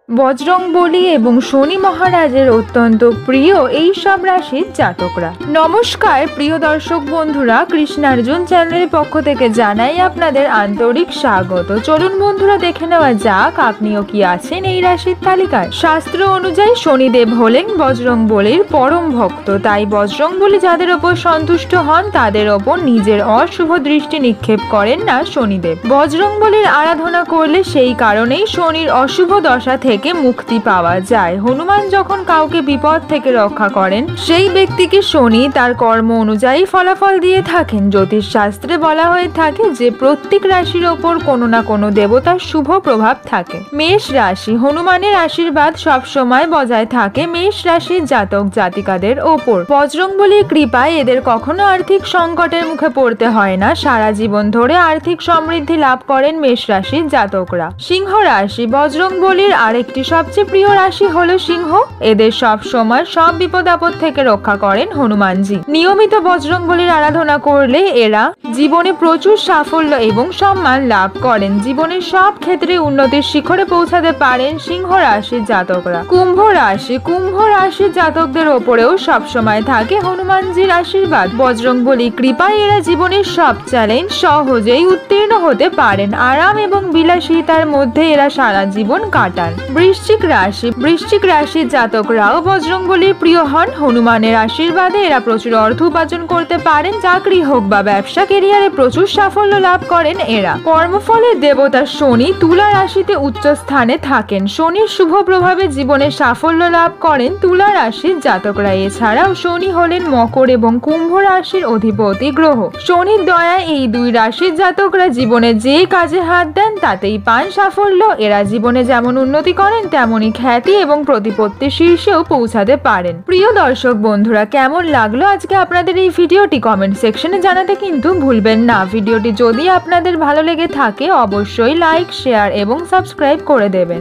বজরংবলী এবং শনি মহারাজের অত্যন্ত প্রিয় এই সব রাশির জাতকরা। নমস্কার প্রিয় দর্শক বন্ধুরা, কৃষ্ণার্জুন চ্যানেলের পক্ষ থেকে জানাই আপনাদের আন্তরিক স্বাগত। চলুন বন্ধুরা দেখে নেওয়া যাক আপনিও কি আছেন এই রাশির তালিকায়। শাস্ত্র অনুযায়ী শনিদেব হলেন বজরংবলীর পরম ভক্ত, তাই বজরংবলী যাদের ওপর সন্তুষ্ট হন তাদের ওপর নিজের অশুভ দৃষ্টি নিক্ষেপ করেন না শনিদেব। বজরংবলীর আরাধনা করলে সেই কারণেই শনির অশুভ দশা থেকে মুক্তি পাওয়া যায়। হনুমান যখন কাউকে বিপদ থেকে রক্ষা করেন সেই ব্যক্তিকে শনি তার কর্ম অনুযায়ী ফলাফল দিয়ে থাকেন। জ্যোতিষ শাস্ত্রে বলা হয়ে থাকে যে প্রত্যেক রাশির ওপর কোনো না কোনো দেবতার শুভ প্রভাব থাকে। মেষ রাশি, হনুমানের আশীর্বাদ সব সময় বজায় থাকে মেষ রাশির জাতক জাতিকাদের ওপর। বজরংবলীর কৃপায় এদের কখনো আর্থিক সংকটের মুখে পড়তে হয় না। সারা জীবন ধরে আর্থিক সমৃদ্ধি লাভ করেন মেষ রাশির জাতকরা। সিংহ রাশি, বজরংবলীর আরেকটি সবচেয়ে প্রিয় রাশি হলো সিংহ। এদের সব সময় সব বিপদ আপদ থেকে রক্ষা করেন হনুমানজি। নিয়মিত বজরংবলীর আরাধনা করলে এরা জীবনে প্রচুর সাফল্য এবং সম্মান লাভ করেন। জীবনের সব ক্ষেত্রে উন্নতির শিখরে পৌঁছাতে পারেন সিংহ রাশির জাতকরা। কুম্ভ রাশি, কুম্ভ রাশির জাতকদের ওপরেও সবসময় থাকে হনুমানজির আশীর্বাদ। বজরংবলীর কৃপায় এরা জীবনের সব চ্যালেঞ্জ সহজেই উত্তীর্ণ হতে পারেন। আরাম এবং বিলাসিতার মধ্যে এরা সারা জীবন কাটান। বৃশ্চিক রাশি, বৃশ্চিক রাশির জাতকরাও বজরংবলীর প্রিয় হন। হনুমানের আশীর্বাদে এরা প্রচুর অর্থ উপার্জন করতে পারেন। চাকরি হোক বা ব্যবসা, কেরিয়ারে প্রচুর সাফল্য লাভ করেন এরা। কর্মফলের দেবতা শনি তুলা রাশিতে উচ্চ স্থানে থাকেন। শনির শুভ প্রভাবে জীবনে সাফল্য লাভ করেন তুলা রাশির জাতকরা। এছাড়াও শনি হলেন মকর এবং কুম্ভ রাশির অধিপতি গ্রহ। শনির দয়ায় এই দুই রাশির জাতকরা জীবনে যে কাজে হাত দেন তাতেই পান সাফল্য। এরা জীবনে যেমন উন্নতি করেন তেমনি খ্যাতি এবং প্রতিপত্তির শীর্ষেও পৌঁছাতে পারেন। প্রিয় দর্শক বন্ধুরা, কেমন লাগলো আজকে আপনাদের এই ভিডিওটি কমেন্ট সেকশনে জানাতে কিন্তু ভুলবেন না। ভিডিওটি যদি আপনাদের ভালো লেগে থাকে অবশ্যই লাইক, শেয়ার এবং সাবস্ক্রাইব করে দেবেন।